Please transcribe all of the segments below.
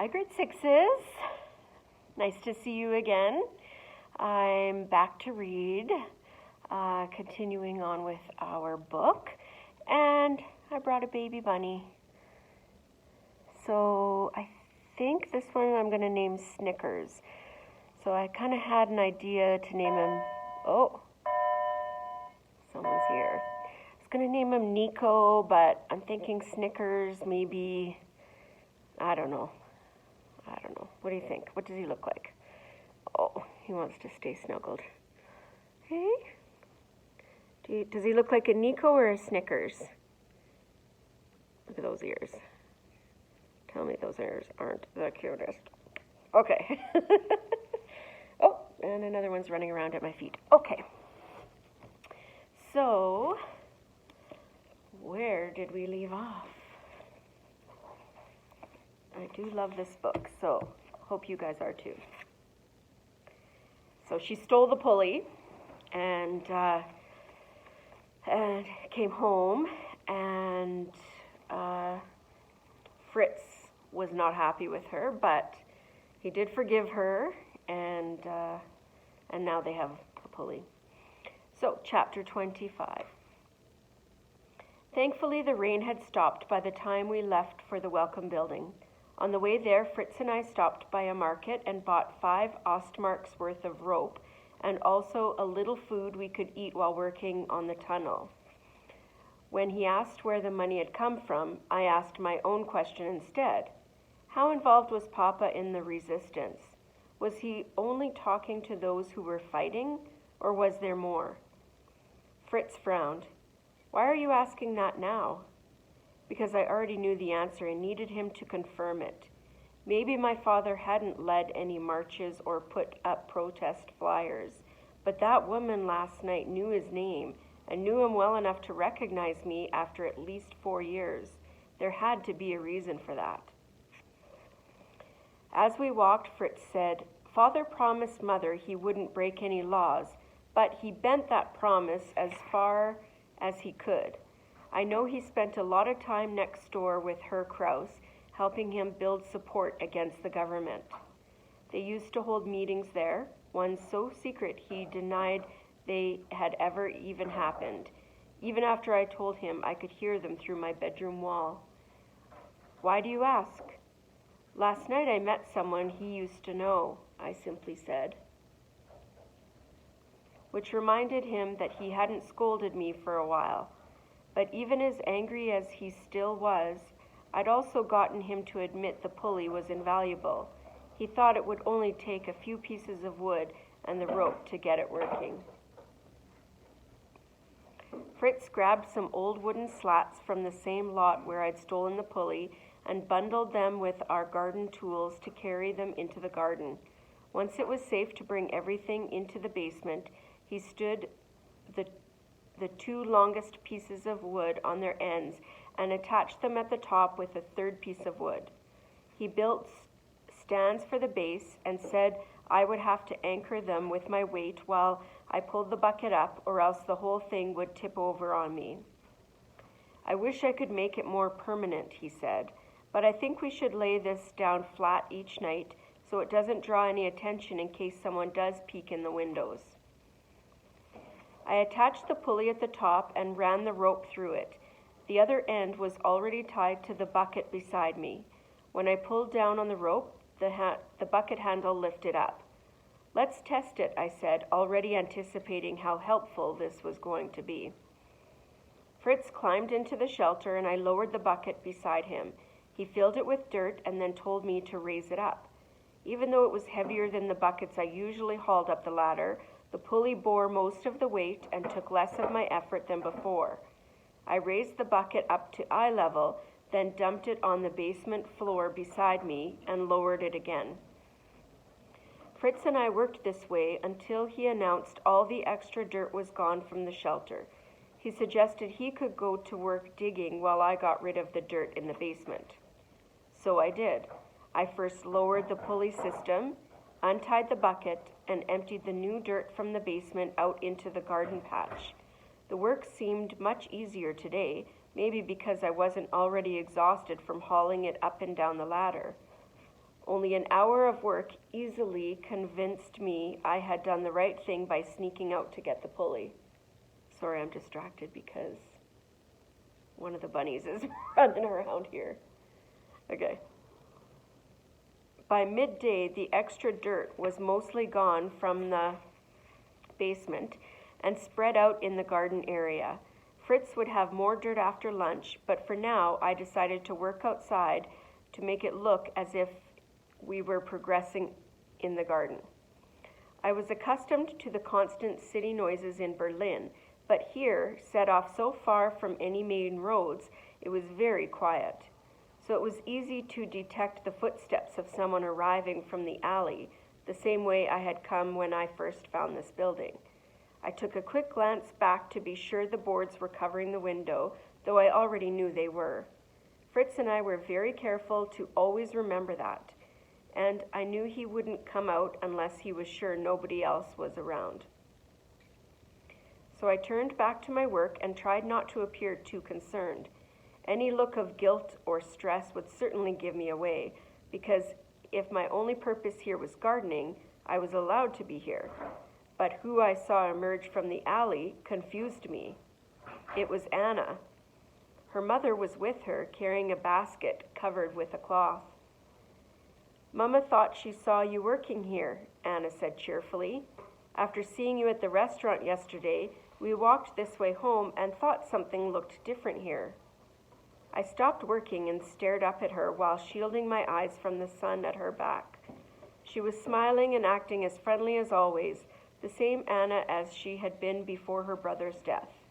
Hi, grade sixes. Nice to see you again. I'm back to read, continuing on with our book, and I brought a baby bunny. So I think this one I'm going to name Snickers. So I kind of had an idea to name him, someone's here. I was going to name him Nico, but I'm thinking Snickers, maybe, I don't know. What do you think? What does he look like? Oh, he wants to stay snuggled. Hey? Does he look like a Nico or a Snickers? Look at those ears. Tell me those ears aren't the cutest. Okay. Oh, and another one's running around at my feet. Okay. So, where did we leave off? I do love this book, so hope you guys are too. So she stole the pulley and came home, and Fritz was not happy with her, but he did forgive her, and now they have a pulley. So, chapter 25. Thankfully, the rain had stopped by the time we left for the Welcome Building. On the way there, Fritz and I stopped by a market and bought 5 Ostmarks worth of rope and also a little food we could eat while working on the tunnel. When he asked where the money had come from, I asked my own question instead. How involved was Papa in the resistance? Was he only talking to those who were fighting, or was there more? Fritz frowned. Why are you asking that now? Because I already knew the answer and needed him to confirm it. Maybe my father hadn't led any marches or put up protest flyers, but that woman last night knew his name and knew him well enough to recognize me after at least 4 years. There had to be a reason for that. As we walked, Fritz said, Father promised Mother he wouldn't break any laws, but he bent that promise as far as he could. I know he spent a lot of time next door with Herr Kraus, helping him build support against the government. They used to hold meetings there, one so secret he denied they had ever even happened. Even after I told him, I could hear them through my bedroom wall. Why do you ask? Last night I met someone he used to know, I simply said, which reminded him that he hadn't scolded me for a while. But even as angry as he still was, I'd also gotten him to admit the pulley was invaluable. He thought it would only take a few pieces of wood and the rope to get it working. Fritz grabbed some old wooden slats from the same lot where I'd stolen the pulley and bundled them with our garden tools to carry them into the garden. Once it was safe to bring everything into the basement, he stood the 2 longest pieces of wood on their ends and attached them at the top with a 3rd piece of wood. He built stands for the base and said I would have to anchor them with my weight while I pulled the bucket up, or else the whole thing would tip over on me. I wish I could make it more permanent, he said, but I think we should lay this down flat each night so it doesn't draw any attention in case someone does peek in the windows. I attached the pulley at the top and ran the rope through it. The other end was already tied to the bucket beside me. When I pulled down on the rope, the bucket handle lifted up. Let's test it, I said, already anticipating how helpful this was going to be. Fritz climbed into the shelter and I lowered the bucket beside him. He filled it with dirt and then told me to raise it up. Even though it was heavier than the buckets I usually hauled up the ladder, the pulley bore most of the weight and took less of my effort than before. I raised the bucket up to eye level, then dumped it on the basement floor beside me and lowered it again. Fritz and I worked this way until he announced all the extra dirt was gone from the shelter. He suggested he could go to work digging while I got rid of the dirt in the basement. So I did. I first lowered the pulley system, untied the bucket, and emptied the new dirt from the basement out into the garden patch. The work seemed much easier today, maybe because I wasn't already exhausted from hauling it up and down the ladder. Only an hour of work easily convinced me I had done the right thing by sneaking out to get the pulley. Sorry, I'm distracted because one of the bunnies is running around here. Okay. By midday, the extra dirt was mostly gone from the basement and spread out in the garden area. Fritz would have more dirt after lunch, but for now I decided to work outside to make it look as if we were progressing in the garden. I was accustomed to the constant city noises in Berlin, but here, set off so far from any main roads, it was very quiet. So it was easy to detect the footsteps of someone arriving from the alley, the same way I had come when I first found this building. I took a quick glance back to be sure the boards were covering the window, though I already knew they were. Fritz and I were very careful to always remember that, and I knew he wouldn't come out unless he was sure nobody else was around. So I turned back to my work and tried not to appear too concerned. Any look of guilt or stress would certainly give me away, because if my only purpose here was gardening, I was allowed to be here. But who I saw emerge from the alley confused me. It was Anna. Her mother was with her, carrying a basket covered with a cloth. "Mama thought she saw you working here," Anna said cheerfully. "After seeing you at the restaurant yesterday, we walked this way home and thought something looked different here." I stopped working and stared up at her while shielding my eyes from the sun at her back. She was smiling and acting as friendly as always, the same Anna as she had been before her brother's death,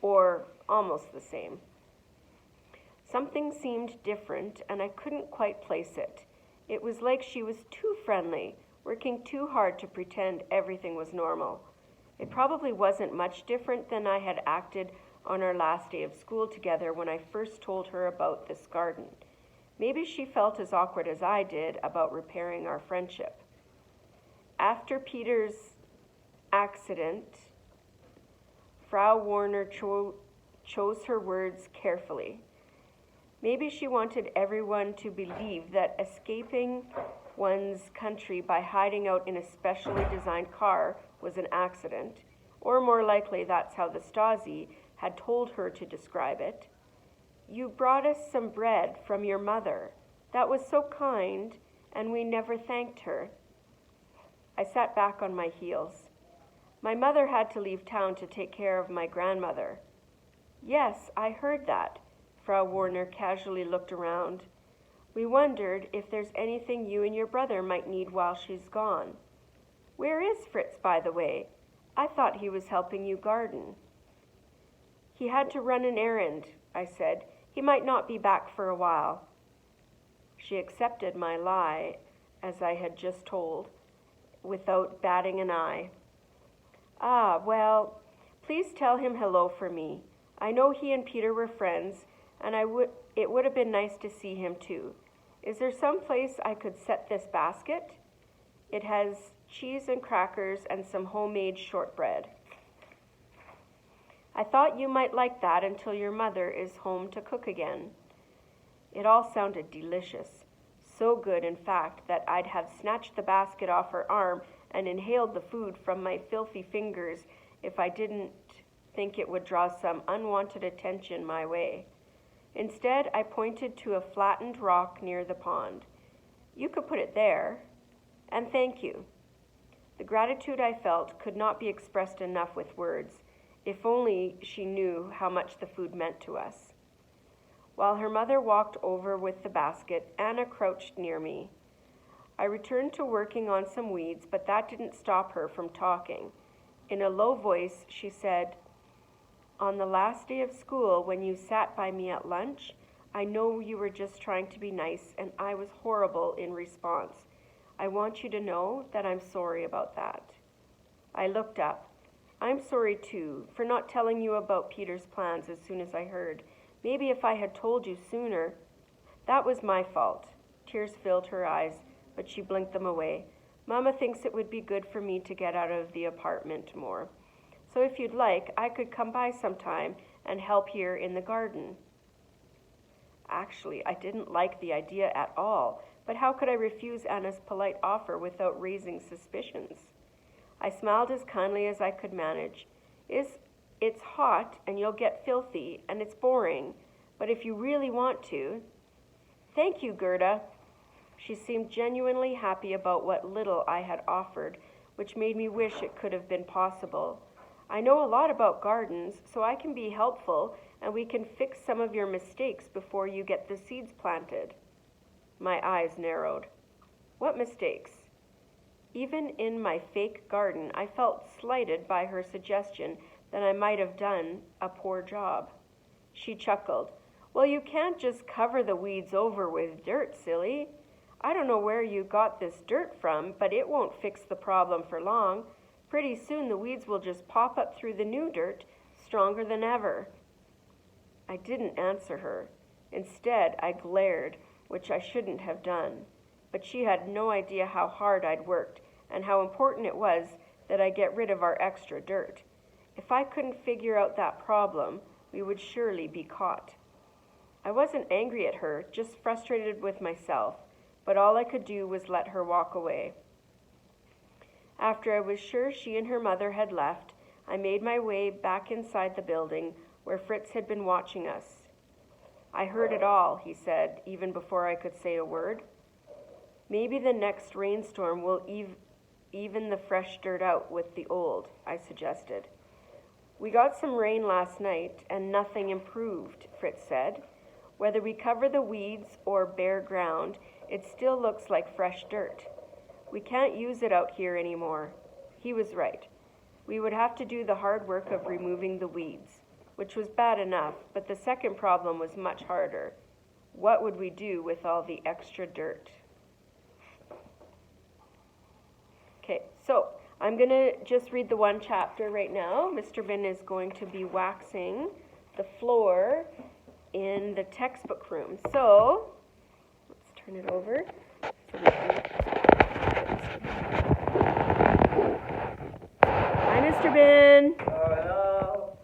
or almost the same. Something seemed different, and I couldn't quite place it. It was like she was too friendly, working too hard to pretend everything was normal. It probably wasn't much different than I had acted on our last day of school together when I first told her about this garden. Maybe she felt as awkward as I did about repairing our friendship. After Peter's accident, Frau Warner chose her words carefully. Maybe she wanted everyone to believe that escaping one's country by hiding out in a specially designed car was an accident, or more likely that's how the Stasi had told her to describe it. "You brought us some bread from your mother. That was so kind, and we never thanked her." I sat back on my heels. "My mother had to leave town to take care of my grandmother." "Yes, I heard that." Frau Warner casually looked around. "We wondered if there's anything you and your brother might need while she's gone." "Where is Fritz, by the way? I thought he was helping you garden." "He had to run an errand," I said. "He might not be back for a while." She accepted my lie, as I had just told, without batting an eye. "Ah, well, please tell him hello for me. I know he and Peter were friends, and it would have been nice to see him too. Is there some place I could set this basket? It has cheese and crackers and some homemade shortbread. I thought you might like that until your mother is home to cook again." It all sounded delicious. So good, in fact, that I'd have snatched the basket off her arm and inhaled the food from my filthy fingers if I didn't think it would draw some unwanted attention my way. Instead, I pointed to a flattened rock near the pond. "You could put it there. And thank you." The gratitude I felt could not be expressed enough with words. If only she knew how much the food meant to us. While her mother walked over with the basket, Anna crouched near me. I returned to working on some weeds, but that didn't stop her from talking. In a low voice, she said, "On the last day of school, when you sat by me at lunch, I know you were just trying to be nice, and I was horrible in response. I want you to know that I'm sorry about that." I looked up. "I'm sorry too, for not telling you about Peter's plans as soon as I heard. Maybe if I had told you sooner." "That was my fault." Tears filled her eyes, but she blinked them away. "Mama thinks it would be good for me to get out of the apartment more. So if you'd like, I could come by sometime and help here in the garden." Actually, I didn't like the idea at all, but how could I refuse Anna's polite offer without raising suspicions? I smiled as kindly as I could manage. It's hot, and you'll get filthy, and it's boring, but if you really want to... Thank you, Gerda. She seemed genuinely happy about what little I had offered, which made me wish it could have been possible. I know a lot about gardens, so I can be helpful, and we can fix some of your mistakes before you get the seeds planted. My eyes narrowed. What mistakes? Even in my fake garden, I felt slighted by her suggestion that I might have done a poor job. She chuckled. Well, you can't just cover the weeds over with dirt, silly. I don't know where you got this dirt from, but it won't fix the problem for long. Pretty soon the weeds will just pop up through the new dirt, stronger than ever. I didn't answer her. Instead, I glared, which I shouldn't have done. But she had no idea how hard I'd worked and how important it was that I get rid of our extra dirt. If I couldn't figure out that problem, we would surely be caught. I wasn't angry at her, just frustrated with myself, but all I could do was let her walk away. After I was sure she and her mother had left, I made my way back inside the building where Fritz had been watching us. I heard it all, he said, even before I could say a word. Maybe the next rainstorm will even the fresh dirt out with the old, I suggested. We got some rain last night and nothing improved, Fritz said. Whether we cover the weeds or bare ground, it still looks like fresh dirt. We can't use it out here anymore. He was right. We would have to do the hard work of removing the weeds, which was bad enough, but the second problem was much harder. What would we do with all the extra dirt? Okay, so I'm going to just read the one chapter right now. Mr. Bin is going to be waxing the floor in the textbook room. So, let's turn it over so we can... Hi, Mr. Bin. Oh, hello.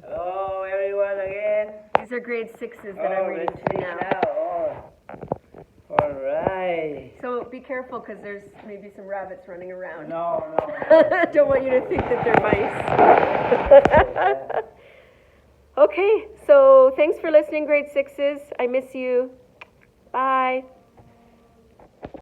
Hello, everyone again. These are grade 6s that I'm reading to now. All right. So be careful because there's maybe some rabbits running around. No. Don't want you to think that they're mice. Okay, so thanks for listening, grade 6s. I miss you. Bye.